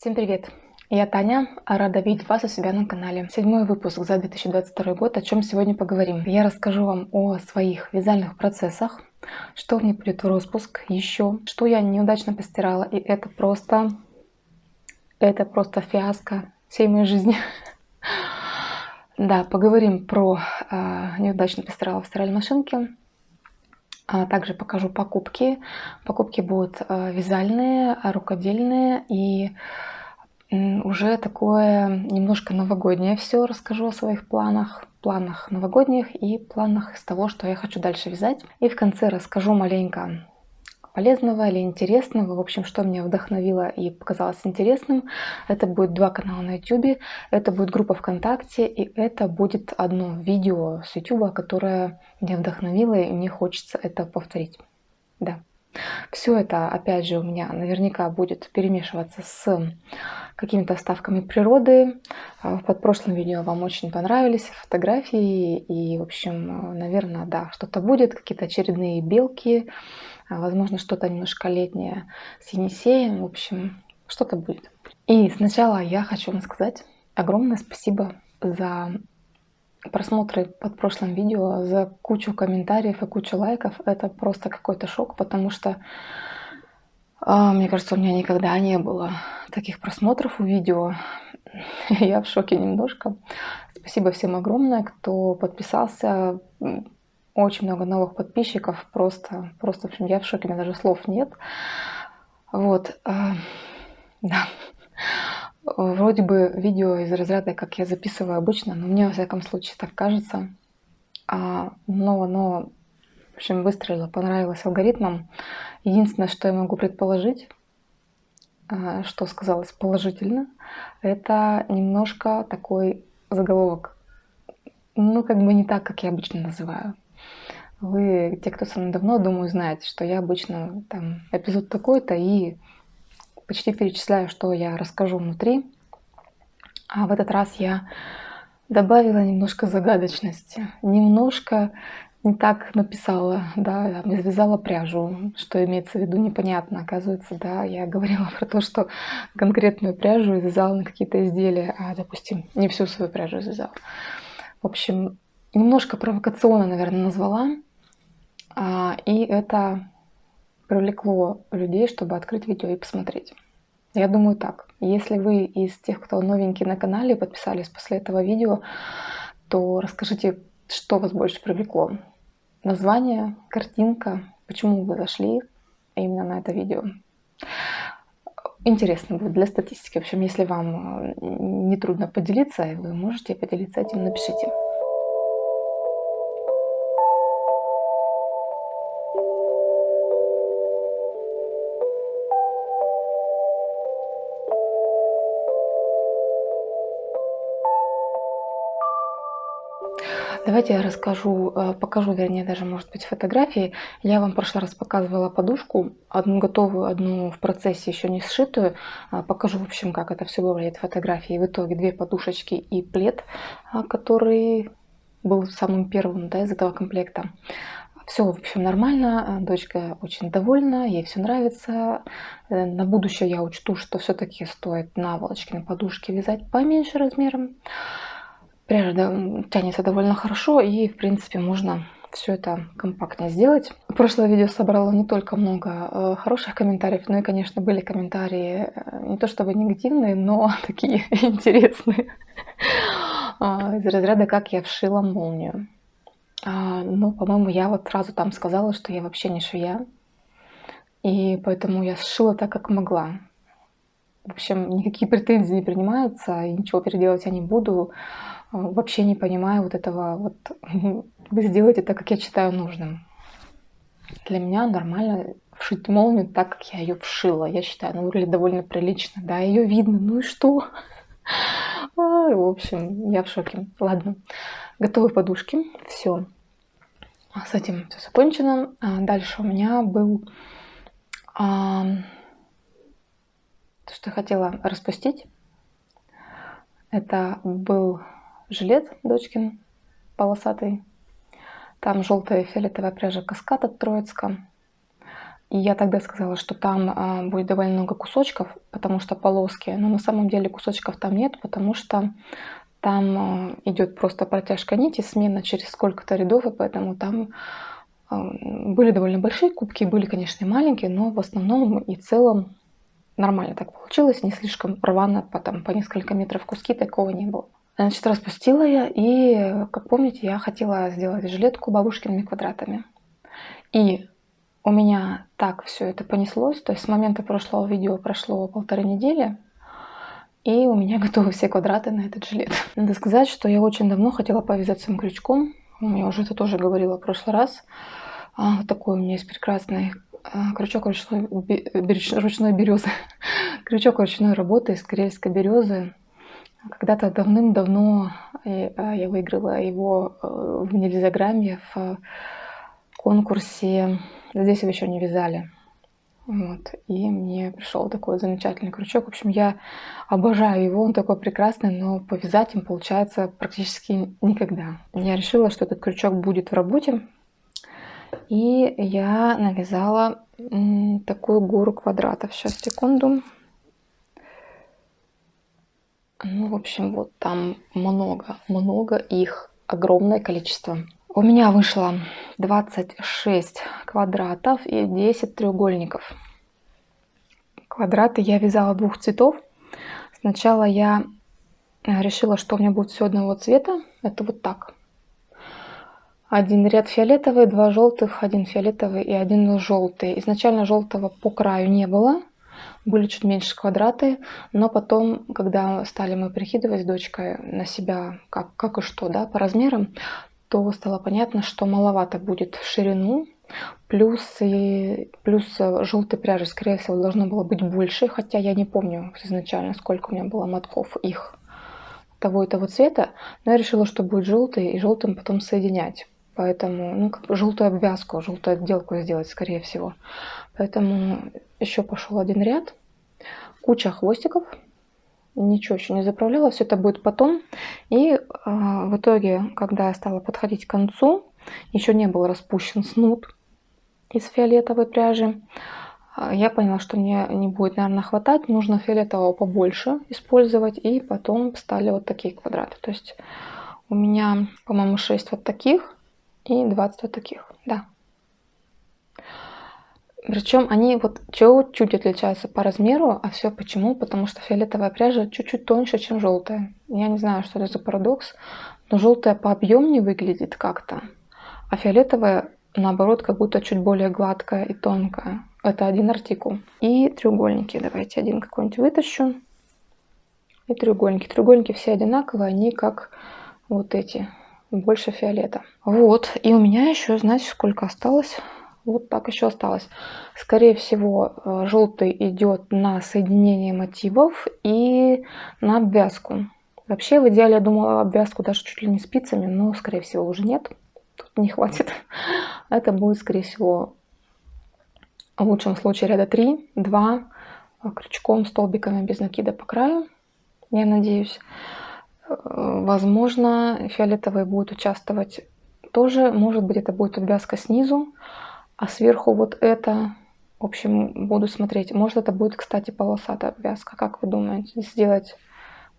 Всем привет! Я Таня, рада видеть вас у себя на канале. 7-й выпуск за 2022 год, о чем сегодня поговорим. Я расскажу вам о своих вязальных процессах, что мне будет в распуск еще, что я неудачно постирала, и это просто фиаско всей моей жизни. Да, поговорим про неудачно постирала в стиральной машинке. Также покажу покупки. Покупки будут вязальные, рукодельные и уже такое немножко новогоднее все. Расскажу о своих планах новогодних и планах из того, что я хочу дальше вязать. И в конце расскажу маленько полезного или интересного, в общем, что меня вдохновило и показалось интересным. Это будет 2 канала на YouTube, это будет группа ВКонтакте, и это будет одно видео с YouTube, которое меня вдохновило, и мне хочется это повторить. Да. Все это, опять же, у меня наверняка будет перемешиваться с какими-то вставками природы. В подпрошлом видео вам очень понравились фотографии, и, в общем, наверное, да, что-то будет, какие-то очередные белки, возможно, что-то немножко летнее с Енисеем, в общем, что-то будет. И сначала я хочу вам сказать огромное спасибо за просмотры под прошлым видео, за кучу комментариев и кучу лайков. Это просто какой-то шок, потому что, мне кажется, у меня никогда не было таких просмотров у видео. Я в шоке немножко. Спасибо всем огромное, кто подписался. Очень много новых подписчиков. Просто, в общем, я в шоке, у меня даже слов нет. Вот, да. Вроде бы видео из разряда, как я записываю обычно, но мне, во всяком случае, так кажется. Но оно, в общем, выстрелило, понравилось алгоритмам. Единственное, что я могу предположить, что сказалось положительно, это немножко такой заголовок. Ну, как бы не так, как я обычно называю. Вы, те, кто со мной давно, думаю, знаете, что я обычно там эпизод такой-то и почти перечисляю, что я расскажу внутри. А в этот раз я добавила немножко загадочности. Немножко не так написала, да, связала пряжу, что имеется в виду, непонятно. Оказывается, да, я говорила про то, что конкретную пряжу вязала на какие-то изделия, допустим, не всю свою пряжу вязала. В общем, немножко провокационно, наверное, назвала. И это привлекло людей, чтобы открыть видео и посмотреть. Я думаю так. Если вы из тех, кто новенький на канале, подписались после этого видео, то расскажите, что вас больше привлекло. Название, картинка, почему вы зашли именно на это видео. Интересно будет для статистики. В общем, если вам не трудно поделиться, и вы можете поделиться этим, напишите. Давайте я покажу, вернее, даже, может быть, фотографии. Я вам в прошлый раз показывала подушку, одну готовую, одну в процессе, еще не сшитую. Покажу, в общем, как это все выглядит в фотографии. В итоге 2 подушечки и плед, который был самым первым, да, из этого комплекта. Все, в общем, нормально. Дочка очень довольна, ей все нравится. На будущее я учту, что все-таки стоит наволочки на подушке вязать поменьше размером. Пряжа тянется довольно хорошо, и, в принципе, можно все это компактнее сделать. Прошлое видео собрало не только много хороших комментариев, но и, конечно, были комментарии не то чтобы негативные, но такие интересные. Из разряда, как я вшила молнию. Ну, по-моему, я вот сразу там сказала, что я вообще не швея, и поэтому я сшила так, как могла. В общем, никакие претензии не принимаются, и ничего переделать я не буду. Вообще не понимаю вот этого вот вы сделаете так, как я считаю нужным. Для меня нормально вшить молнию так, как я ее вшила. Я считаю, она выглядит довольно прилично. Да, ее видно, ну и что? В общем, я в шоке. Ладно, готовы подушки. Все. С этим все закончено. Дальше у меня был то, что я хотела распустить. Это был жилет дочкин полосатый. Там желтая и фиолетовая пряжа Каскад от Троицка. И я тогда сказала, что там будет довольно много кусочков, потому что полоски. Но на самом деле кусочков там нет, потому что там идет просто протяжка нити, смена через сколько-то рядов, и поэтому там были довольно большие кубки, были, конечно, и маленькие, но в основном и целом нормально так получилось, не слишком рвано, по несколько метров куски, такого не было. Значит, распустила я, и, как помните, я хотела сделать жилетку бабушкиными квадратами. И у меня так все это понеслось, то есть с момента прошлого видео прошло 1,5 недели, и у меня готовы все квадраты на этот жилет. Надо сказать, что я очень давно хотела повязать своим крючком, я уже это тоже говорила в прошлый раз. Такой у меня есть прекрасный крючок ручной березы, крючок ручной работы из карельской березы. Когда-то давным-давно я выиграла его в Нельзяграмме в конкурсе «Здесь его еще не вязали». Вот. И мне пришел такой замечательный крючок. В общем, я обожаю его, он такой прекрасный, но повязать им получается практически никогда. Я решила, что этот крючок будет в работе. И я навязала такую гору квадратов. Сейчас, секунду. Ну, в общем, вот там много их, огромное количество. У меня вышло 26 квадратов и 10 треугольников. Квадраты я вязала 2 цветов. Сначала я решила, что у меня будет все одного цвета. Это вот так. Один ряд фиолетовый, 2 желтых, 1 фиолетовый и 1 желтый. Изначально желтого по краю не было. Были чуть меньше квадраты, но потом, когда стали мы прикидывать с дочкой на себя, как и что, да, по размерам, то стало понятно, что маловато будет в ширину, плюс желтой пряжи, скорее всего, должно было быть больше, хотя я не помню изначально, сколько у меня было мотков их того и того цвета, но я решила, что будет желтый, и желтым потом соединять. Поэтому, желтую обвязку, желтую отделку сделать, скорее всего. Поэтому еще пошел 1 ряд, куча хвостиков, ничего еще не заправляла, все это будет потом. И в итоге, когда я стала подходить к концу, еще не был распущен снуд из фиолетовой пряжи. Я поняла, что мне не будет, наверное, хватать, нужно фиолетового побольше использовать, и потом стали вот такие квадраты. То есть у меня, по-моему, 6 вот таких и 20 вот таких, да. Причем они вот чуть-чуть отличаются по размеру, а все почему? Потому что фиолетовая пряжа чуть-чуть тоньше, чем желтая. Я не знаю, что это за парадокс, но желтая по объемнее выглядит как-то, а фиолетовая, наоборот, как будто чуть более гладкая и тонкая. Это один артикул. И треугольники. Давайте один какой-нибудь вытащу. И треугольники. Треугольники все одинаковые, они как вот эти, больше фиолета. Вот, и у меня еще, знаете, сколько осталось? Вот так еще осталось. Скорее всего, желтый идет на соединение мотивов и на обвязку. Вообще, в идеале, я думала обвязку даже чуть ли не спицами, но, скорее всего, уже нет. Тут не хватит. Это будет, скорее всего, в лучшем случае ряда 3, 2, крючком, столбиками без накида по краю, я надеюсь. Возможно, фиолетовые будут участвовать тоже. Может быть, это будет обвязка снизу, а сверху вот это, в общем, буду смотреть. Может, это будет, кстати, полосатая обвязка. Как вы думаете?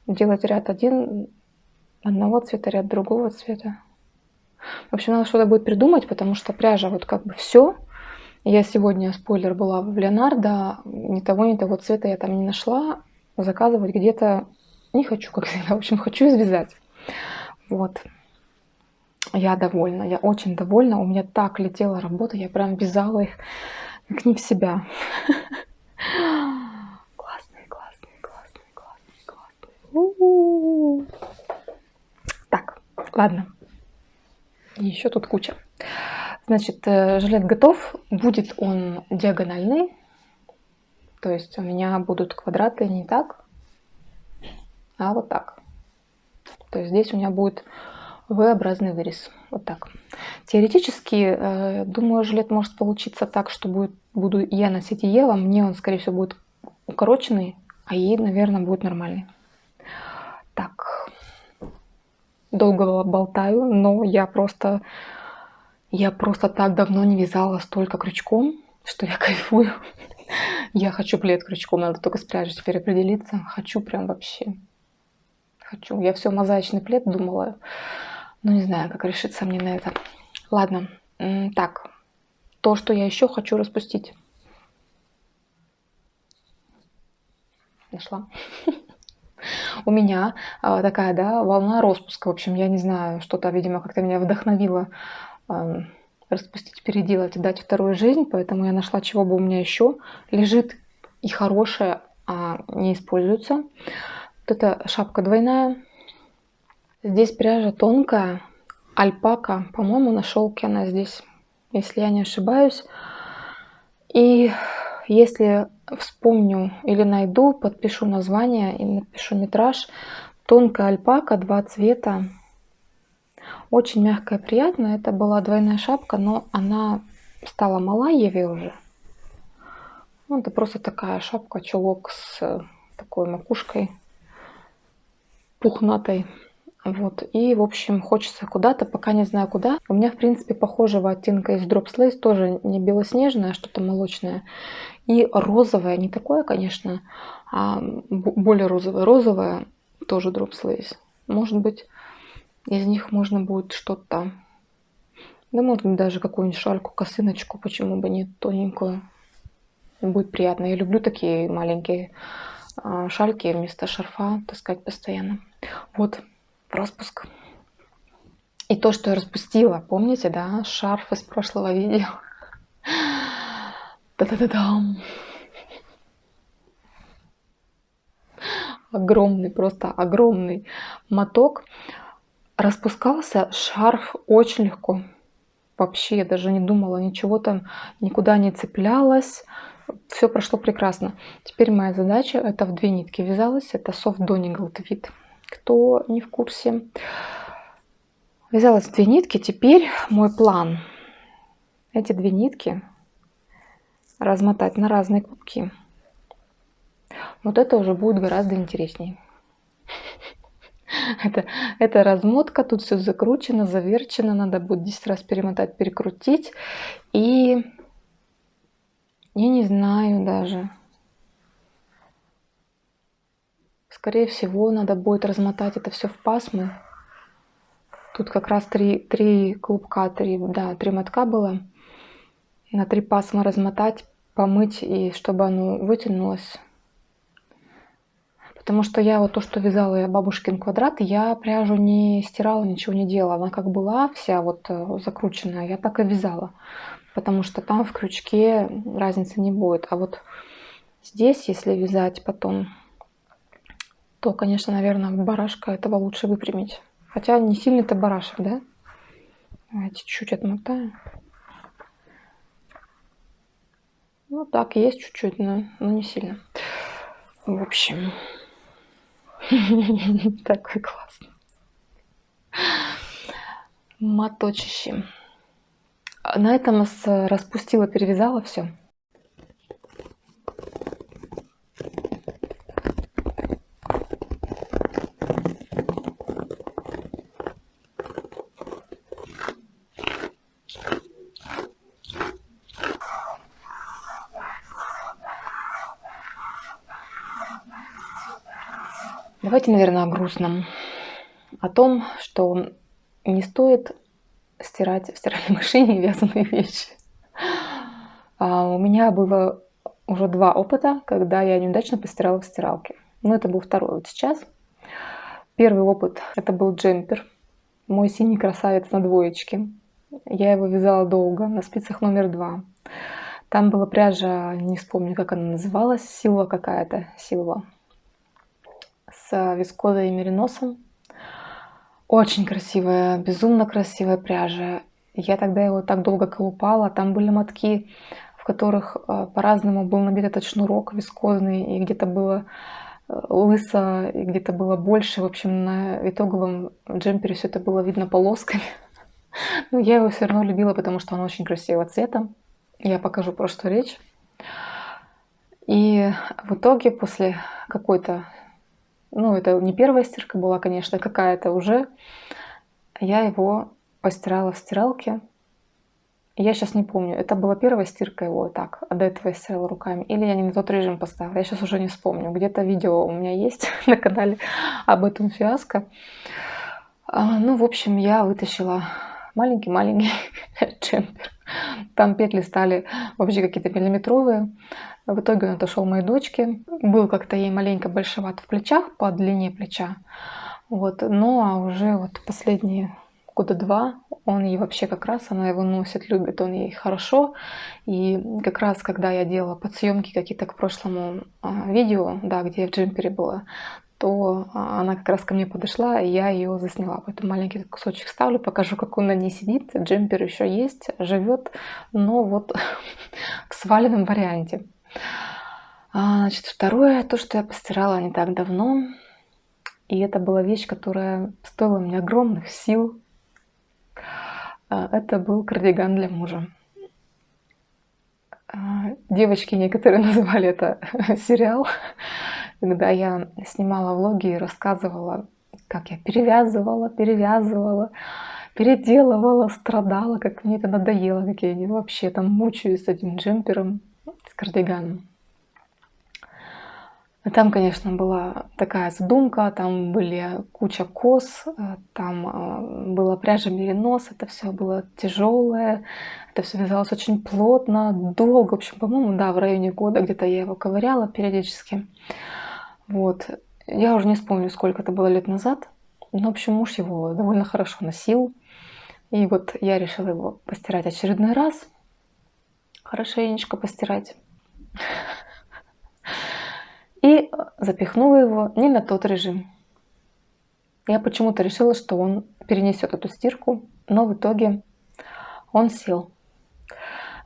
Делать ряд одного цвета, ряд другого цвета? В общем, надо что-то будет придумать, потому что пряжа вот как бы все. Я сегодня, спойлер, была в Леонардо, ни того цвета я там не нашла. Заказывать где-то не хочу, как всегда. В общем, хочу извязать. Вот. Я довольна, я очень довольна. У меня так летела работа, я прям вязала их как не в себя. Классные. Так, ладно. Еще тут куча. Значит, жилет готов. Будет он диагональный. То есть у меня будут квадраты не так, а вот так. То есть здесь у меня будет V-образный вырез. Вот так. Теоретически, думаю, жилет может получиться так, что буду я носить Ева. Мне он, скорее всего, будет укороченный, а ей, наверное, будет нормальный. Так. Долго болтаю, но я просто так давно не вязала столько крючком. что я кайфую. Я хочу плед крючком, надо только с пряжей теперь определиться. Хочу прям вообще. Хочу. Я все мозаичный плед думала, но не знаю, как решиться мне на это. Ладно, так, то, что я еще хочу распустить. Нашла. У меня такая, да, волна распуска. В общем, я не знаю, что-то, видимо, как-то меня вдохновило распустить, переделать, дать вторую жизнь. Поэтому я нашла, чего бы у меня еще лежит и хорошее, а не используется. Вот эта шапка двойная. Здесь пряжа тонкая, альпака, по-моему, на шелке она здесь, если я не ошибаюсь. И если вспомню или найду, подпишу название и напишу метраж. Тонкая альпака, 2 цвета. Очень мягкая, приятная. Это была двойная шапка, но она стала мала Еве уже. Ну, это просто такая шапка, чулок с такой макушкой пухнатой. Вот. И, в общем, хочется куда-то, пока не знаю куда. У меня, в принципе, похожего оттенка из Drops Lace, тоже не белоснежное, а что-то молочное. И розовое, не такое, конечно, а более розовое. Розовое тоже Drops Lace. Может быть, из них можно будет что-то... Да, может быть, даже какую-нибудь шальку, косыночку, почему бы не тоненькую. Будет приятно. Я люблю такие маленькие шальки вместо шарфа таскать постоянно. Вот, распуск. И то, что я распустила, помните, да, шарф из прошлого видео. Та-та-та-дам! Огромный, просто огромный моток. Распускался шарф очень легко. Вообще, я даже не думала, ничего там никуда не цеплялось. Все прошло прекрасно. Теперь моя задача, это в 2 нитки вязалась. Это Soft Donegal Tweed. Кто не в курсе. Вязалась в 2 нитки. Теперь мой план. Эти 2 нитки размотать на разные клубки. Вот это уже будет гораздо интереснее. Это размотка, тут все закручено, заверчено, надо будет 10 раз перемотать, перекрутить. И я не знаю даже. Скорее всего, надо будет размотать это все в пасмы. Тут как раз 3 клубка, 3 мотка было. На 3 пасмы размотать, помыть, и чтобы оно вытянулось. Потому что я вот то, что вязала я бабушкин квадрат, я пряжу не стирала, ничего не делала. Она как была вся вот закрученная, я так и вязала. Потому что там в крючке разницы не будет. А вот здесь, если вязать потом, то, конечно, наверное, барашка этого лучше выпрямить. Хотя не сильно-то барашек, да? Давайте чуть-чуть отмотаем. Ну так, есть чуть-чуть, но не сильно. В общем, такой классный моточище. На этом распустила, перевязала все. Давайте, наверное, о грустном. О том, что не стоит стирать в стиральной машине вязаные вещи. У меня было уже 2 опыта, когда я неудачно постирала в стиралке. Но это был второй вот сейчас. Первый опыт — это был джемпер. Мой синий красавец на двоечке. Я его вязала долго, на спицах номер 2. Там была пряжа, не вспомню, как она называлась, Силва какая-то, Силва. С вискозой и мериносом. Очень красивая, безумно красивая пряжа. Я тогда его так долго колупала. Там были мотки, в которых по-разному был набит этот шнурок вискозный, и где-то было лысо, и где-то было больше. В общем, на итоговом джемпере все это было видно полосками. Но я его все равно любила, потому что он очень красивого цвета. Я покажу, про что речь. И в итоге после какой-то... Ну, это не первая стирка была, конечно, какая-то уже. Я его постирала в стиралке. Я сейчас не помню, это была первая стирка его так, а до этого я стирала руками, или я не на тот режим поставила, я сейчас уже не вспомню. Где-то видео у меня есть на канале об этом фиаско. Ну, в общем, я вытащила маленький-маленький джемпер. Там петли стали вообще какие-то миллиметровые. В итоге он отошел моей дочке. Был как-то ей маленько большеват в плечах, по длине плеча. Вот. Ну, а уже вот последние года 2 он ей вообще как раз, она его носит, любит, он ей хорошо. И как раз, когда я делала подсъемки какие-то к прошлому видео, да, где я в джемпере была, то она как раз ко мне подошла, и я ее засняла. Поэтому маленький кусочек ставлю, покажу, как он на ней сидит. Джемпер еще есть, живет, но вот в сваленном варианте. Значит, второе, то, что я постирала не так давно, и это была вещь, которая стоила мне огромных сил. Это был кардиган для мужа. Девочки некоторые называли это сериал, когда я снимала влоги и рассказывала, как я перевязывала, переделывала, страдала, как мне это надоело, как я вообще там мучаюсь с этим джемпером, с кардиганом. Там, конечно, была такая задумка, там были куча кос, там была пряжа меринос, это все было тяжелое, это все вязалось очень плотно, долго, в общем, по-моему, да, в районе года где-то я его ковыряла периодически. Вот. Я уже не вспомню, сколько это было лет назад, но, в общем, муж его довольно хорошо носил. И вот я решила его постирать очередной раз, хорошенечко постирать. И запихнула его не на тот режим. Я почему-то решила, что он перенесет эту стирку, но в итоге он сел.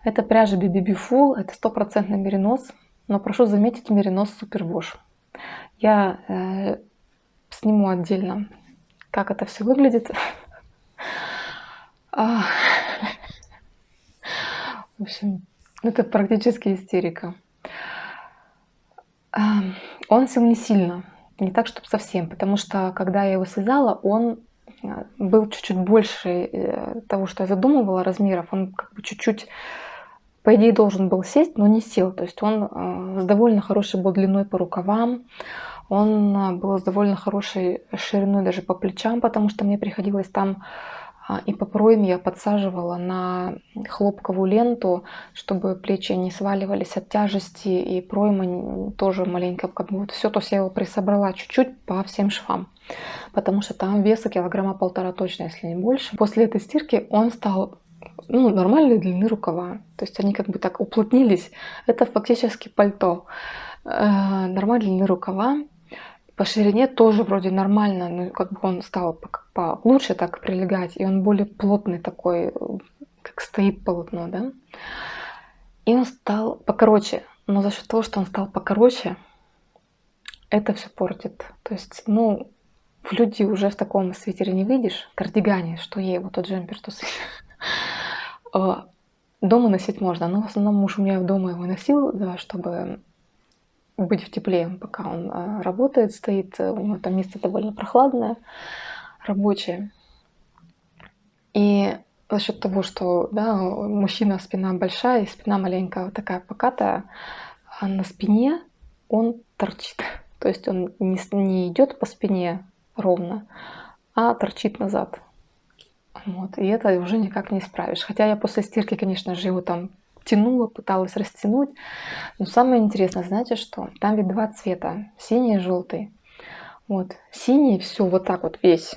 Это пряжа BBB Full, это 100% меринос, но прошу заметить, меринос Супервош. Я сниму отдельно, как это все выглядит. В общем, это практически истерика. Он сел не сильно, не так, чтобы совсем, потому что, когда я его связала, он был чуть-чуть больше того, что я задумывала, размеров. Он как бы чуть-чуть, по идее, должен был сесть, но не сел. То есть он с довольно хорошей был длиной по рукавам, он был с довольно хорошей шириной даже по плечам, потому что мне приходилось там и по пройме я подсаживала на хлопковую ленту, чтобы плечи не сваливались от тяжести, и пройма тоже маленько, как бы вот все, то есть я его присобрала чуть-чуть по всем швам, потому что там веса 1,5 килограмма точно, если не больше. После этой стирки он стал, ну, нормальной длины рукава, то есть они как бы так уплотнились. Это фактически пальто. Нормальной длины рукава. По ширине тоже вроде нормально, но как бы он стал лучше так прилегать, и он более плотный такой, как стоит полотно, да. И он стал покороче, но за счет того, что он стал покороче, это все портит. То есть, ну, в люди уже в таком свитере не выйдешь, кардигане, что ей вот тот джемпер, то свитер. Дома носить можно, но в основном муж у меня дома его носил, да, чтобы быть в тепле, пока он работает, стоит. У него там место довольно прохладное, рабочее. И за счет того, что, да, у мужчина спина большая и спина маленькая, вот такая покатая, а на спине он торчит. То есть он не идет по спине ровно, а торчит назад. Вот. И это уже никак не исправишь. Хотя я после стирки, конечно же, его там тянула, пыталась растянуть. Но самое интересное, знаете что? Там ведь 2 цвета, синий и желтый. Вот. Синий все вот так вот весь.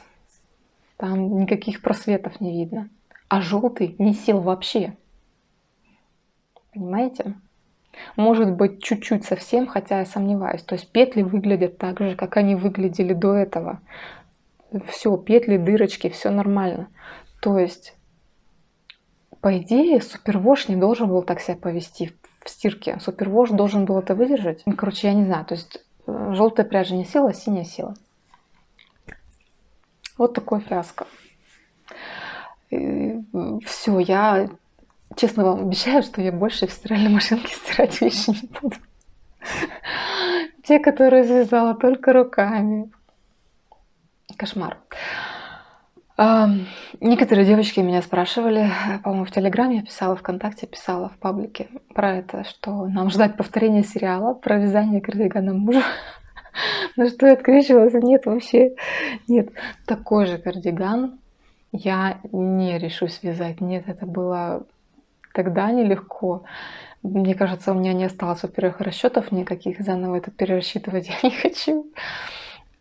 Там никаких просветов не видно. А желтый не сел вообще. Понимаете? Может быть, чуть-чуть совсем, хотя я сомневаюсь. То есть петли выглядят так же, как они выглядели до этого. Все, петли, дырочки, все нормально. То есть, по идее, Супервош не должен был так себя повести в стирке. Супервош должен был это выдержать. Короче, я не знаю. То есть желтая пряжа не села, а синяя села. Вот такое фиаско. Все, я честно вам обещаю, что я больше в стиральной машинке стирать вещи не буду. Те, которые связала только руками. Кошмар. Некоторые девочки меня спрашивали, по-моему, в Телеграме я писала, ВКонтакте писала, в паблике про это, что нам ждать повторения сериала про вязание кардигана мужу. На что я открещивалась: нет, вообще нет. Такой же кардиган я не решусь вязать. Нет, это было тогда нелегко. Мне кажется, у меня не осталось, во-первых, расчетов никаких, заново это перерасчитывать я не хочу.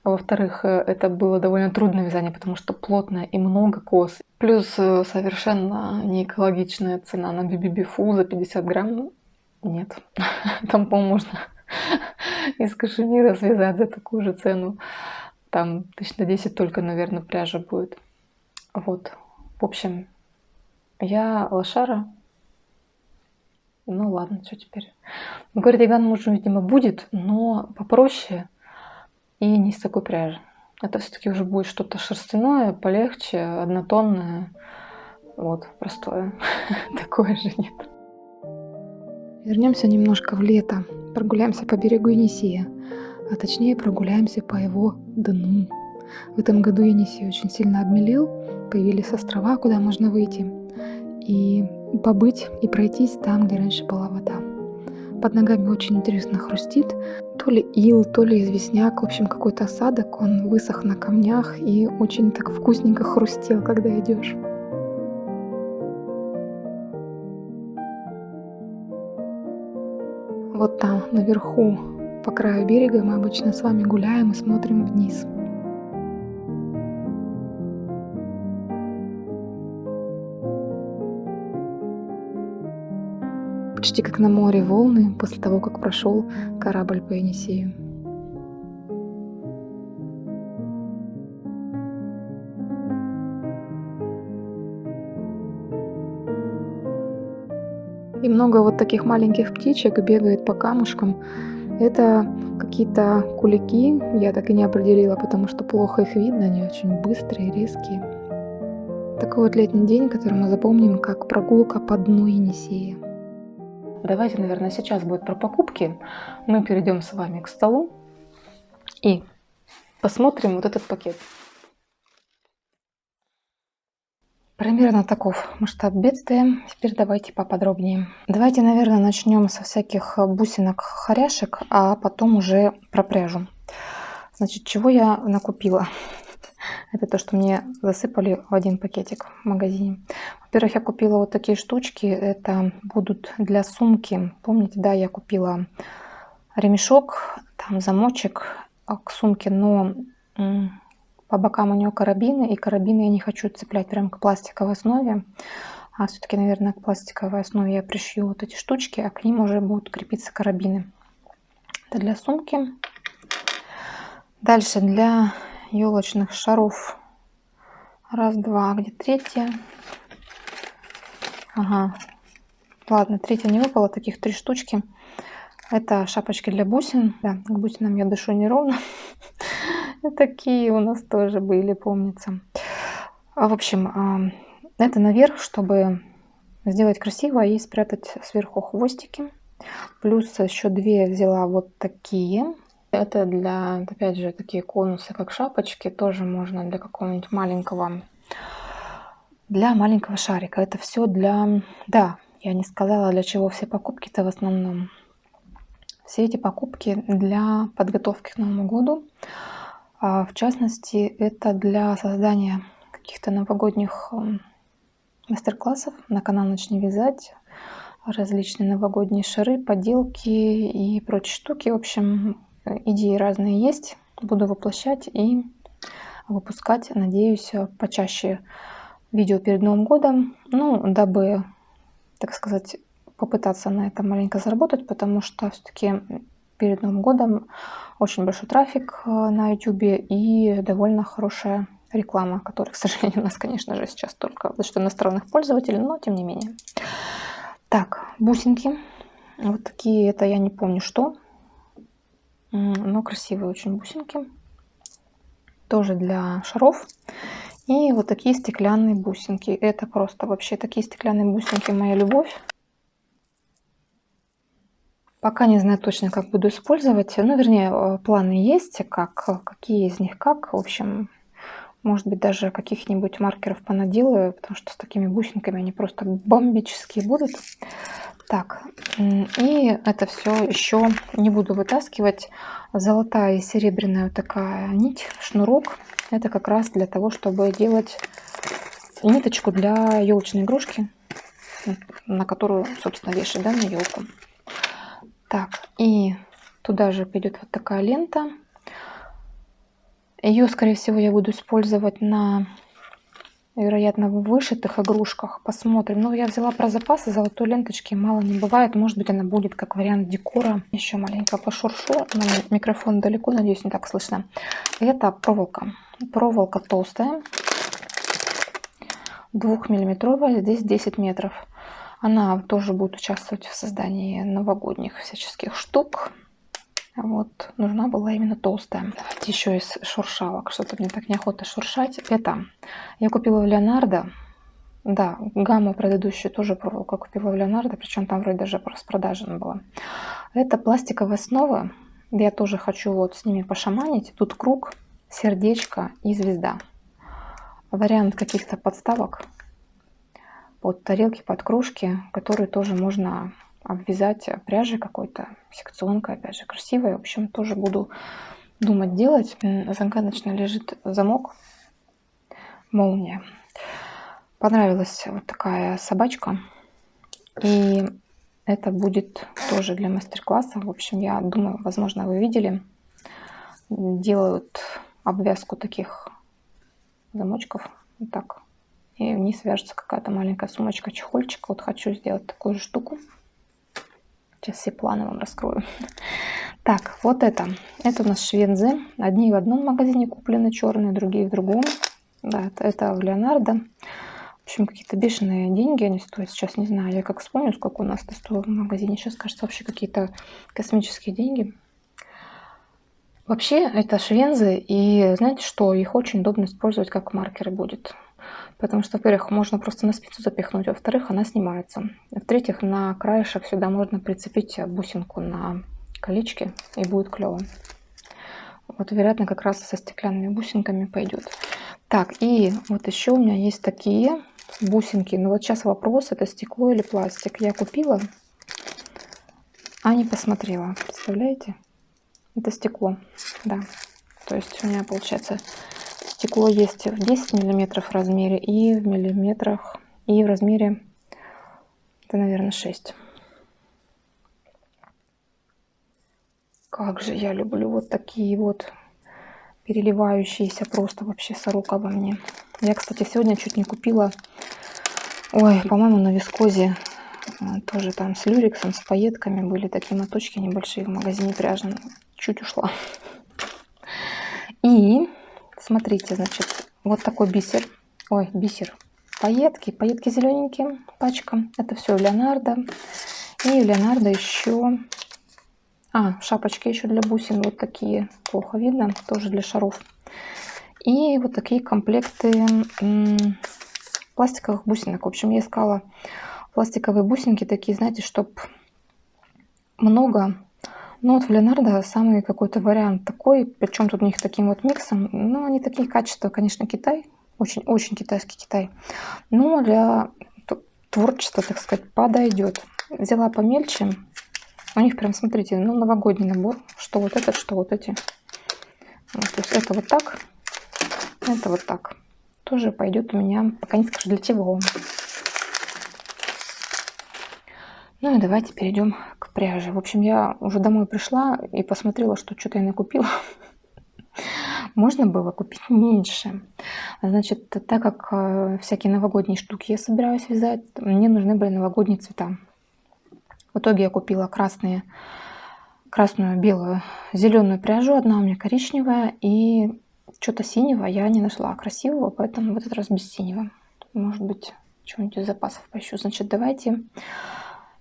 А во-вторых, это было довольно трудное вязание, потому что плотно и много кос. Плюс совершенно не экологичная цена на бибибифу за 50 грамм. Нет, там, по-моему, можно из кашемира связать за такую же цену. Там 1010 только, наверное, пряжа будет. Вот. В общем, я лошара. Ну ладно, что теперь. Ну, кардиган, может, видимо, будет, но попроще и не из такой пряжи. Это все-таки уже будет что-то шерстяное, полегче, однотонное. Вот, простое. Такое же нет. Вернемся немножко в лето. Прогуляемся по берегу Енисея. А точнее, прогуляемся по его дну. В этом году Енисей очень сильно обмелел. Появились острова, куда можно выйти. И побыть, и пройтись там, где раньше была вода. Под ногами очень интересно хрустит. То ли ил, то ли известняк. В общем, какой-то осадок. Он высох на камнях и очень так вкусненько хрустел, когда идешь. Вот там, наверху, по краю берега, мы обычно с вами гуляем и смотрим вниз. Почти как на море волны после того, как прошел корабль по Енисею. И много вот таких маленьких птичек бегает по камушкам. Это какие-то кулики, я так и не определила, потому что плохо их видно, они очень быстрые, резкие. Такой вот летний день, который мы запомним как прогулка по дну Енисея. Давайте, наверное, сейчас будет про покупки. Мы перейдем с вами к столу и посмотрим вот этот пакет. Примерно таков масштаб бедствия. Теперь давайте поподробнее. Давайте, наверное, начнем со всяких бусинок-хоряшек, а потом уже про пряжу. Значит, чего я накупила? Это то, что мне засыпали в один пакетик в магазине. Во-первых, я купила вот такие штучки. Это будут для сумки. Помните, да, я купила ремешок, там замочек к сумке, но по бокам у нее карабины, и карабины я не хочу цеплять прям к пластиковой основе. А все-таки, наверное, к пластиковой основе я пришью вот эти штучки, а к ним уже будут крепиться карабины. Это для сумки. Дальше для елочных шаров. Раз, два, где третья? Ага. Ладно, третья не выпала, таких 3 штучки. Это шапочки для бусин. Да, к бусинам я дышу неровно. Такие у нас тоже были, помнится. В общем, это наверх, чтобы сделать красиво и спрятать сверху хвостики. Плюс еще 2 взяла вот такие. Это для, опять же, такие конусы, как шапочки. Тоже можно для какого-нибудь маленького шарика. Это все для... Да, я не сказала, для чего все покупки-то в основном. Все эти покупки для подготовки к Новому году. В частности, это для создания каких-то новогодних мастер-классов на канал «Начни вязать». Различные новогодние шары, поделки и прочие штуки. В общем, идеи разные есть. Буду воплощать и выпускать, надеюсь, почаще видео перед Новым годом. Ну, дабы, так сказать, попытаться на этом маленько заработать, потому что все-таки перед Новым годом очень большой трафик на YouTube и довольно хорошая реклама, которая, к сожалению, у нас, конечно же, сейчас только за счет иностранных пользователей, но тем не менее. Так, бусинки. Вот такие, это я не помню что, но красивые очень бусинки. Тоже для шаров. И вот такие стеклянные бусинки. Это просто вообще такие стеклянные бусинки моя любовь. Пока не знаю точно, как буду использовать. Ну, вернее, планы есть, какие из них как. В общем, Может быть, даже каких-нибудь маркеров понаделаю, потому что с такими бусинками они просто бомбические будут. Так, и это все еще не буду вытаскивать. Золотая и серебряная вот такая нить, шнурок. Это как раз для того, чтобы делать ниточку для елочной игрушки, на которую, собственно, вешать, да, на елку. Так, и туда же пойдет вот такая лента. Ее, скорее всего, я буду использовать на, вероятно, вышитых игрушках. Посмотрим. Но я взяла про запасы золотой ленточки. Мало не бывает. Может быть, она будет как вариант декора. Еще маленько пошуршу. Но микрофон далеко, надеюсь, не так слышно. Это проволока. Проволока толстая. 2-миллиметровая. Здесь 10 метров. Она тоже будет участвовать в создании новогодних всяческих штук. Вот, нужна была именно толстая. Давайте еще из шуршалок. Что-то мне так неохота шуршать. Это я купила в Леонардо. Да, гамму предыдущую тоже проволоку купила в Леонардо. Причем там вроде даже распродажа была. Это пластиковая основа. Я тоже хочу вот с ними пошаманить. Тут круг, сердечко и звезда. Вариант каких-то подставок под тарелки, под кружки, которые тоже можно обвязать пряжей какой-то, секционкой, опять же, красивой. В общем, тоже буду думать делать. Загадочно лежит замок, молния. Понравилась вот такая собачка. И это будет тоже для мастер-класса. В общем, я думаю, возможно, вы видели. Делают обвязку таких замочков. Вот так. И вниз вяжется какая-то маленькая сумочка, чехольчик. Вот хочу сделать такую же штуку. Сейчас все планы вам раскрою. Так, вот это. Это у нас швензы. Одни в одном магазине куплены черные, другие в другом. Да, это в Леонардо. В общем, какие-то бешеные деньги они стоят. Сейчас не знаю, я как вспомню, сколько у нас это стоило в магазине. Сейчас, кажется, вообще какие-то космические деньги. Вообще, это швензы. И знаете что? Их очень удобно использовать как маркеры будет. Потому что, во-первых, можно просто на спицу запихнуть, во-вторых, она снимается. В-третьих, на краешек сюда можно прицепить бусинку на колечке, и будет клево. Вот, вероятно, как раз со стеклянными бусинками пойдет. Так, и вот еще у меня есть такие бусинки. Но вот сейчас вопрос, это стекло или пластик. Я купила, а не посмотрела. Представляете? Это стекло, да. То есть у меня, получается, стекло есть в 10 миллиметров в размере и в миллиметрах, и в размере, это, наверное, 6. Как же я люблю вот такие вот переливающиеся, просто вообще сорок обо мне. Я, кстати, сегодня чуть не купила, ой, по-моему, на вискозе, тоже там с люрексом, с пайетками были такие моточки небольшие в магазине пряжном. Чуть ушла. И смотрите, значит, вот такой бисер. Ой, бисер. Пайетки. Пайетки зелененькие. Пачка. Это все в Леонардо. И в Леонардо еще... шапочки еще для бусин. Вот такие. Плохо видно. Тоже для шаров. И вот такие комплекты пластиковых бусинок. В общем, я искала пластиковые бусинки такие, знаете, чтобы много... Ну вот в Леонардо самый какой-то вариант такой, причем тут у них таким вот миксом. Ну, они такие качества, конечно, Китай, очень китайский Китай. Но для творчества, так сказать, подойдет. Взяла помельче. У них прям, смотрите, ну, новогодний набор. Что вот этот, что вот эти. Вот, то есть это вот так, это вот так. Тоже пойдет у меня, пока не скажу для чего. Ну и давайте перейдем к пряже. В общем, я уже домой пришла и посмотрела, что что-то я накупила. Можно было купить меньше. Значит, так как всякие новогодние штуки я собираюсь вязать, мне нужны были новогодние цвета. В итоге я купила красную, белую, зеленую пряжу. Одна у меня коричневая и что-то синего я не нашла красивого, поэтому в этот раз без синего. Может быть, чего-нибудь из запасов поищу. Значит, давайте...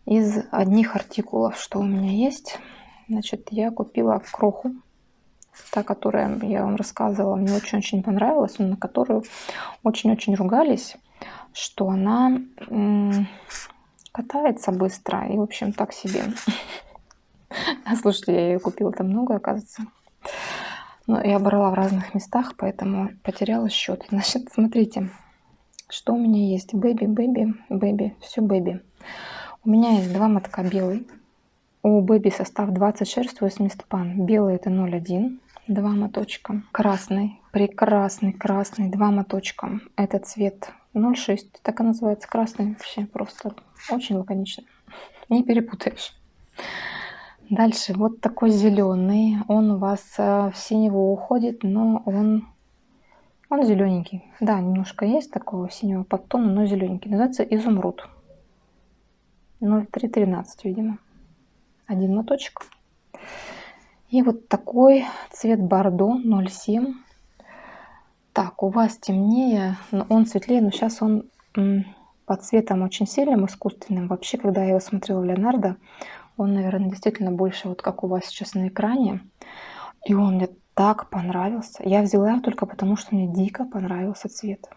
Из одних артикулов, что у меня есть, значит, я купила кроху, та, которая я вам рассказывала, мне очень-очень понравилась, но на которую очень-очень ругались, что она катается быстро и, в общем, так себе. Слушайте, я ее купила там много, оказывается. Но я брала в разных местах, поэтому потеряла счет. Значит, смотрите, что у меня есть. Бэби, бэби, бэби, все бэби. У меня есть 2 мотка белый. У бэби состав 20 шерсть, 80 пан. Белый это 0,1, 2 моточка. Красный, прекрасный красный, 2 моточка. Это цвет 0,6, так и называется красный. Вообще просто очень лаконично. Не перепутаешь. Дальше вот такой зеленый. Он у вас в синеву уходит, но он зелененький. Да, немножко есть такого синего подтона, но зелененький. Называется изумруд. 0,313, видимо. 1 моточек. И вот такой цвет бордо 0,7. Так, у вас темнее, но он светлее, но сейчас он под цветом очень сильным, искусственным. Вообще, когда я его смотрела в Леонардо, он, наверное, действительно больше вот как у вас сейчас на экране. И он мне так понравился. Я взяла его только потому, что мне дико понравился цвет.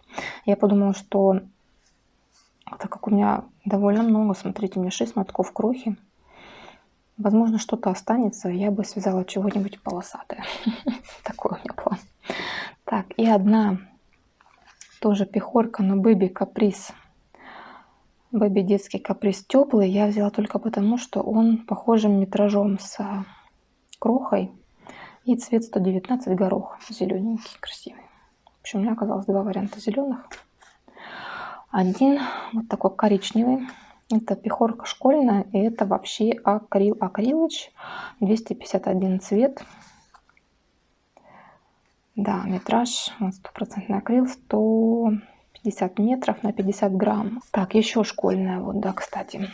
Я подумала, что так как у меня довольно много, смотрите, у меня 6 мотков крохи, возможно, что-то останется, я бы связала чего-нибудь полосатое. Такой у меня план. Так, и одна тоже пехорка, но Бэби Каприз. Бэби детский каприз теплый. Я взяла только потому, что он похожим метражом с крохой. И цвет 119 горох. Зелененький, красивый. В общем, у меня оказалось 2 варианта зеленых. Один вот такой коричневый. Это пехорка школьная. И это вообще акрилыч. 251 цвет. Да, метраж, вот 100% акрил, 150 метров на 50 грамм. Так, еще школьная, вот, да, кстати.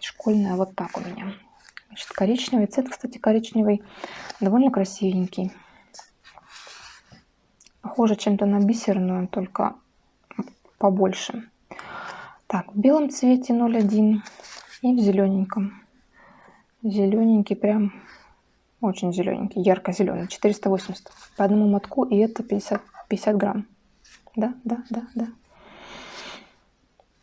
Школьная вот так у меня. Значит, коричневый цвет, кстати, коричневый, довольно красивенький. Похоже чем-то на бисерную, только побольше. Так, в белом цвете 0,1 и в зелененьком. Зелененький прям... Очень зелененький, ярко-зеленый, 480 по одному мотку, и это 50 грамм. Да.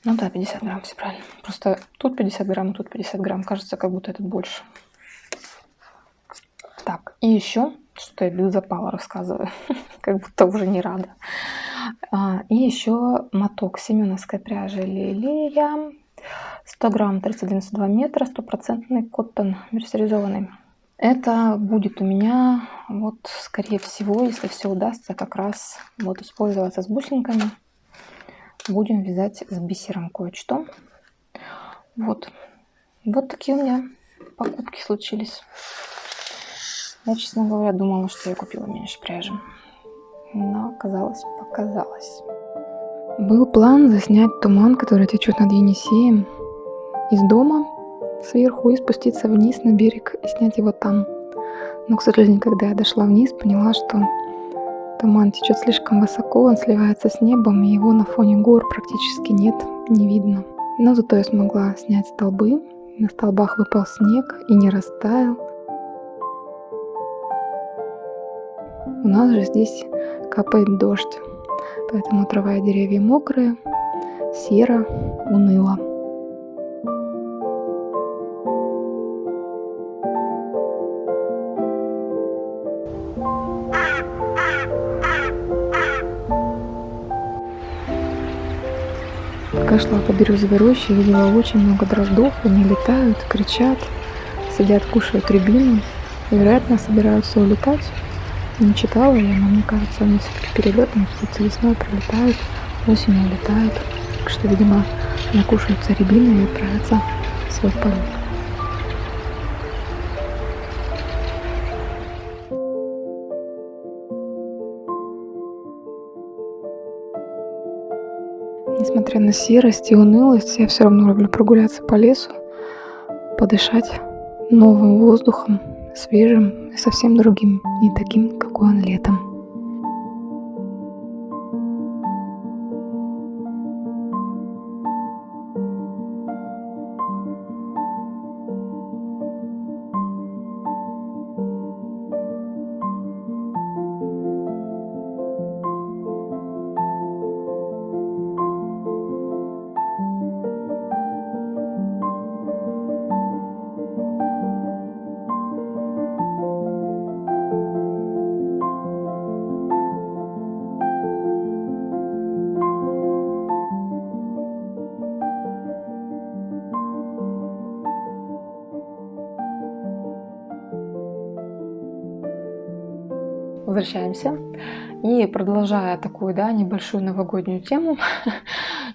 Ну да, 50 грамм, все правильно. Просто тут 50 грамм, тут 50 грамм. Кажется, как будто этот больше. Так, и еще, что я без запала рассказываю, как будто уже не рада. И еще моток семеновской пряжи Лилия. 100 грамм, 392 метра, 100% коттон мерсеризованный. Это будет у меня, вот, скорее всего, если все удастся, как раз вот использоваться с бусинками. Будем вязать с бисером кое-что. Вот. Вот такие у меня покупки случились. Я, честно говоря, думала, что я купила меньше пряжи. Но показалось. Был план заснять туман, который течет над Енисеем, из дома сверху и спуститься вниз на берег и снять его там. Но, к сожалению, когда я дошла вниз, поняла, что туман течет слишком высоко, он сливается с небом, и его на фоне гор практически нет, не видно. Но зато я смогла снять столбы. На столбах выпал снег и не растаял. У нас же здесь капает дождь, поэтому трава и деревья мокрые, серо, уныло. Пока шла по березовой роще, видела очень много дроздов. Они летают, кричат, сидят, кушают рябину. И, вероятно, собираются улетать. Не читала я, но мне кажется, они все-таки перелетные птицы, весной прилетают, осенью улетают. Так что, видимо, накушаются рябины и отправятся в свой полет. Несмотря на серость и унылость, я все равно люблю прогуляться по лесу, подышать новым воздухом, свежим и совсем другим, не таким, какой он летом. возвращаемся. И продолжая такую, да, небольшую новогоднюю тему,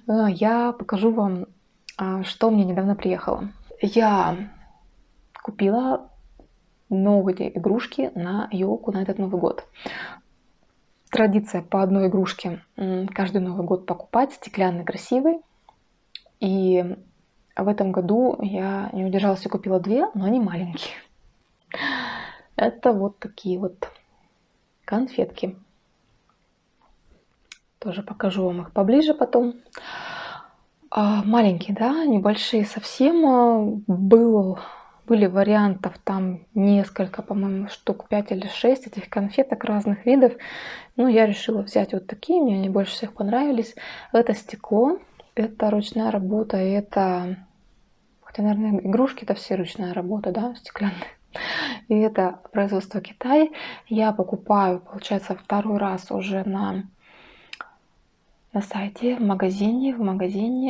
я покажу вам, что мне недавно приехало. Я купила новые игрушки на елку на этот Новый год. Традиция по одной игрушке каждый Новый год покупать, стеклянный, красивый. И в этом году я не удержалась и купила 2, но они маленькие. Это вот такие вот конфетки. Тоже покажу вам их поближе потом. Маленькие, да, небольшие совсем. Были вариантов там несколько, по-моему, штук 5 или 6 этих конфеток разных видов. Но я решила взять вот такие, мне они больше всех понравились. Это стекло, это ручная работа, и это... Хотя, наверное, игрушки это все ручная работа, да, стеклянные. И это производство Китай. Я покупаю, получается, второй раз уже на сайте, в магазине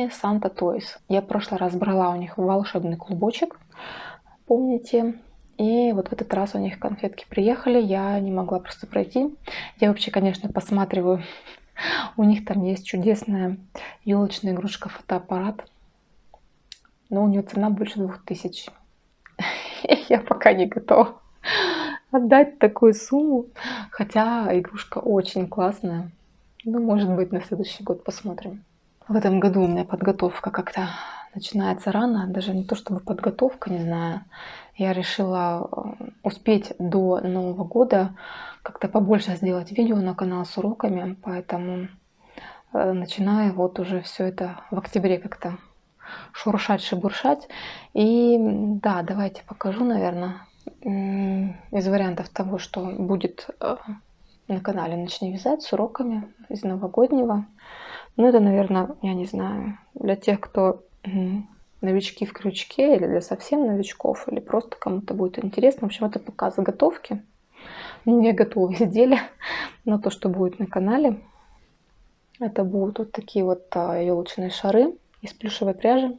Santa Toys. Я в прошлый раз брала у них волшебный клубочек, помните? И вот в этот раз у них конфетки приехали, я не могла просто пройти. Я вообще, конечно, посматриваю. У них там есть чудесная елочная игрушка фотоаппарат. Но у нее цена больше 2000. Я пока не готова отдать такую сумму. Хотя игрушка очень классная. Ну, может быть, на следующий год посмотрим. В этом году у меня подготовка как-то начинается рано. Даже не то чтобы подготовка, не знаю. Я решила успеть до Нового года как-то побольше сделать видео на канал с уроками. Поэтому начинаю вот уже все это в октябре как-то шуршать, шебуршать. И да, давайте покажу, наверное, из вариантов того, что будет на канале «Начни вязать» с уроками из новогоднего. Ну, это, наверное, я не знаю, для тех, кто новички в крючке, или для совсем новичков, или просто кому-то будет интересно. В общем, это пока заготовки, не готовые изделия, но то, что будет на канале. Это будут вот такие вот елочные шары из плюшевой пряжи.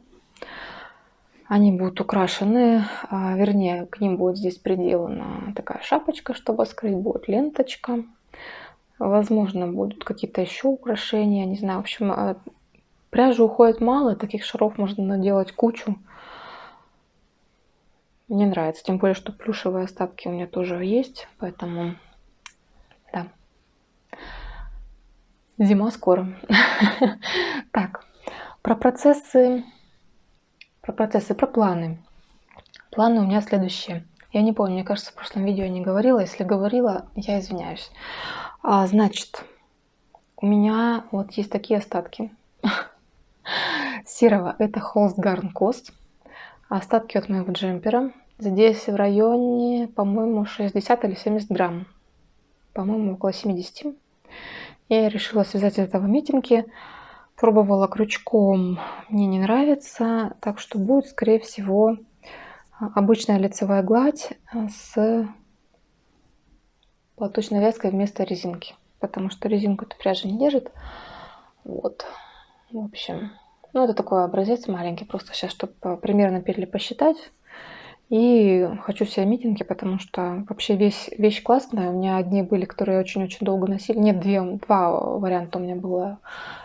Они будут украшены, вернее, к ним будет здесь приделана такая шапочка, чтобы скрыть, будет ленточка. Возможно, будут какие-то еще украшения, не знаю. В общем, пряжи уходит мало, таких шаров можно наделать кучу. Мне нравится, тем более, что плюшевые остатки у меня тоже есть, поэтому, да. Зима скоро. Так, про процессы, про планы. Планы у меня следующие. Я не помню, мне кажется, в прошлом видео я не говорила. Если говорила, я извиняюсь. Значит, у меня вот есть такие остатки. Серого это Holst Garn Cost. Остатки от моего джемпера. Здесь в районе, по-моему, 60 или 70 грамм. По-моему, около 70. Я решила связать из этого митинги. Пробовала крючком, мне не нравится. Так что будет, скорее всего, обычная лицевая гладь с платочной вязкой вместо резинки. Потому что резинку эта пряжа не держит. Вот. В общем, ну это такой образец маленький. Просто сейчас, чтобы примерно петли посчитать. И хочу себе митинги, потому что вообще вещь классная. У меня одни были, которые очень-очень долго носили. Нет, два варианта у меня было.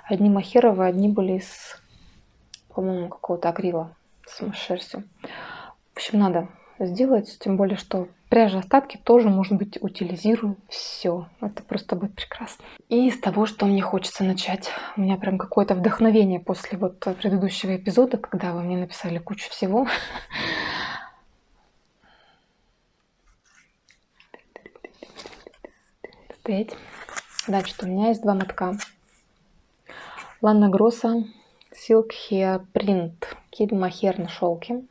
Одни махеровые, одни были из, по-моему, какого-то акрила с шерстью. В общем, надо сделать, тем более, что пряжа остатки тоже, может быть, утилизирую. Все, это просто будет прекрасно. И с того, что мне хочется начать. У меня прям какое-то вдохновение после вот предыдущего эпизода, когда вы мне написали кучу всего. Значит, у меня есть 2 мотка. Lana Grossa Silk Hair Print Kid Mohair на шелке.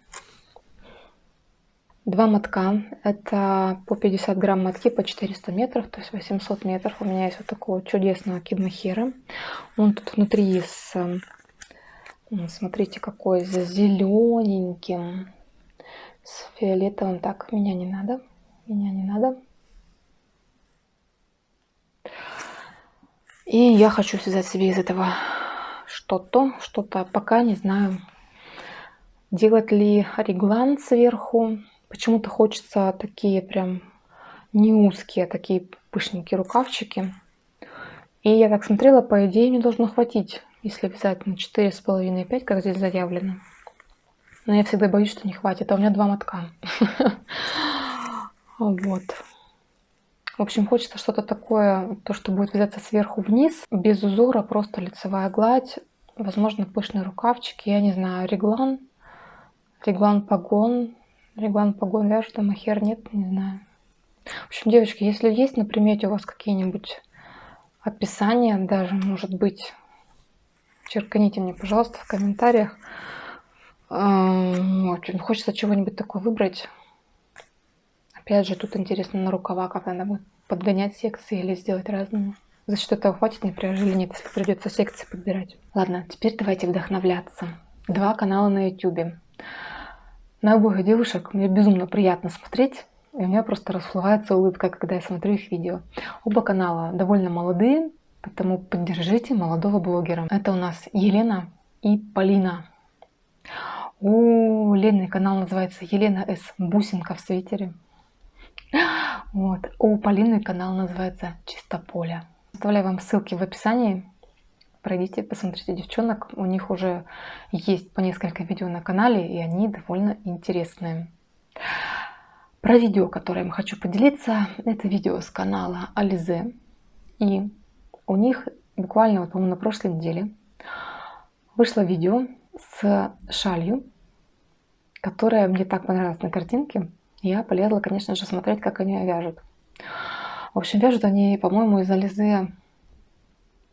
2 мотка. Это по 50 грамм мотки по 400 метров, то есть 800 метров. У меня есть вот такого чудесного Kid Mohair. Он тут внутри смотрите, какой с зелененьким, с фиолетовым. Так, меня не надо. И я хочу связать себе из этого что-то, пока не знаю, делать ли реглан сверху. Почему-то хочется такие прям не узкие, а такие пышненькие рукавчики. И я так смотрела, по идее, мне должно хватить, если вязать на 4,5-5, как здесь заявлено. Но я всегда боюсь, что не хватит, а у меня 2 мотка. Вот. В общем, хочется что-то такое, то, что будет вязаться сверху вниз, без узора, просто лицевая гладь, возможно, пышные рукавчики, я не знаю, реглан, реглан-погон вяжут, а махер нет, не знаю. В общем, девочки, если есть на примете у вас какие-нибудь описания, даже, может быть, черканите мне, пожалуйста, в комментариях. Очень хочется чего-нибудь такое выбрать. Опять же, тут интересно на рукава, как надо будет подгонять секции или сделать разными. За счет этого хватит мне пряжи или нет, если придется секции подбирать. Ладно, теперь давайте вдохновляться. 2 канала на YouTube. На обоих девушек мне безумно приятно смотреть, и у меня просто расплывается улыбка, когда я смотрю их видео. Оба канала довольно молодые, поэтому поддержите молодого блогера. Это у нас Елена и Полина. У Лены канал называется Елена С. Бусинка в свитере. Вот. У Полины канал называется Чистополя. Оставляю вам ссылки в описании. Пройдите, посмотрите девчонок. У них уже есть по несколько видео на канале, и они довольно интересные. Про видео, которое я хочу поделиться, это видео с канала Ализе. И у них буквально, вот, по-моему, на прошлой неделе вышло видео с шалью, которая мне так понравилась на картинке. Я полезла, конечно же, смотреть, как они вяжут. В общем, вяжут они, по-моему, из Ализе,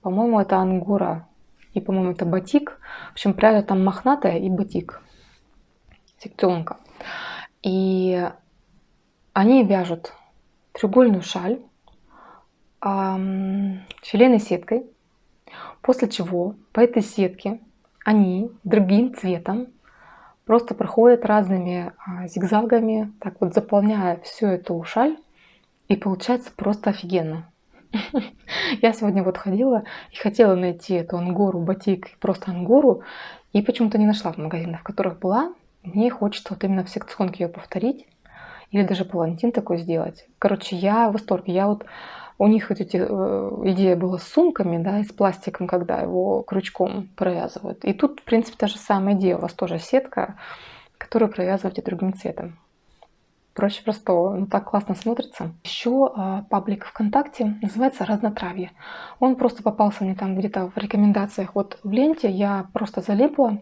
по-моему, это ангора, и, по-моему, это батик. В общем, пряжа там мохнатая и батик, секционка. И они вяжут треугольную шаль филейной сеткой, после чего по этой сетке они другим цветом просто проходят разными зигзагами, так вот заполняя всю эту шаль, и получается просто офигенно. Я сегодня вот ходила и хотела найти эту ангору, батик, просто ангору, и почему-то не нашла в магазинах, в которых была. Мне хочется вот именно в секционке ее повторить, или даже палантин такой сделать. Короче, я в восторге. Я вот у них вот эти, идея была с сумками, да, и с пластиком, когда его крючком провязывают. И тут, в принципе, та же самая идея. У вас тоже сетка, которую провязываете другим цветом. Проще простого, но так классно смотрится. Еще паблик ВКонтакте называется «Разнотравье». Он просто попался мне там где-то в рекомендациях вот в ленте. Я просто залипла.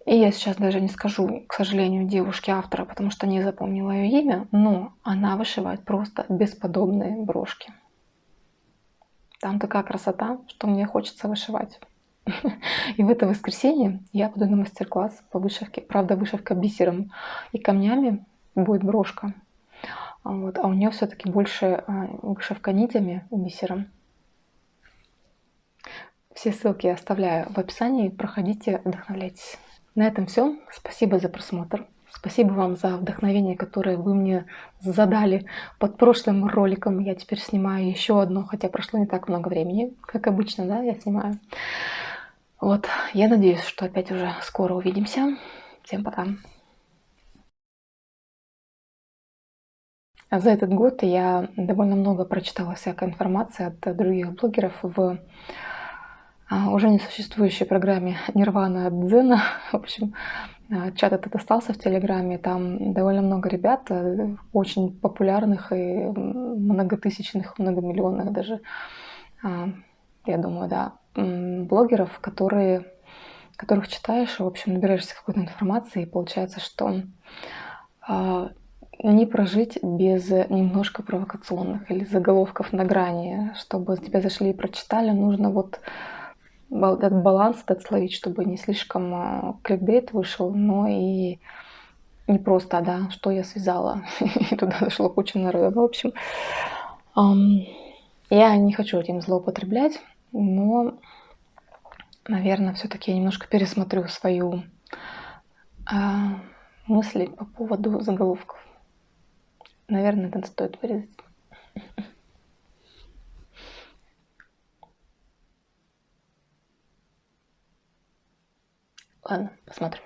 И я сейчас даже не скажу, к сожалению, девушке-автора, потому что не запомнила ее имя, но она вышивает просто бесподобные брошки. Там такая красота, что мне хочется вышивать. И в это воскресенье я буду на мастер-класс по вышивке. Правда, вышивка бисером и камнями будет брошка. Вот. А у нее все-таки больше вышивка нитями и бисером. Все ссылки я оставляю в описании. Проходите, вдохновляйтесь. На этом все. Спасибо за просмотр. Спасибо вам за вдохновение, которое вы мне задали под прошлым роликом. Я теперь снимаю еще одно, хотя прошло не так много времени, как обычно, да, я снимаю. Вот, я надеюсь, что опять уже скоро увидимся. Всем пока. За этот год я довольно много прочитала всякой информации от других блогеров в уже несуществующей программе Нирвана от Дзена. В общем, чат этот остался в Телеграме. Там довольно много ребят, очень популярных и многотысячных, многомиллионных даже, я думаю, да, блогеров, которых читаешь, и, в общем, набираешься какой-то информации, и получается, что не прожить без немножко провокационных или заголовков на грани. Чтобы тебя зашли и прочитали, нужно вот этот баланс этот словить, чтобы не слишком кликбейт вышел, но и не просто, да, что я связала, и туда зашло куча народа. В общем, я не хочу этим злоупотреблять, но, наверное, все-таки я немножко пересмотрю свою мысли по поводу заголовков. Наверное, это стоит вырезать. Ладно, посмотрим.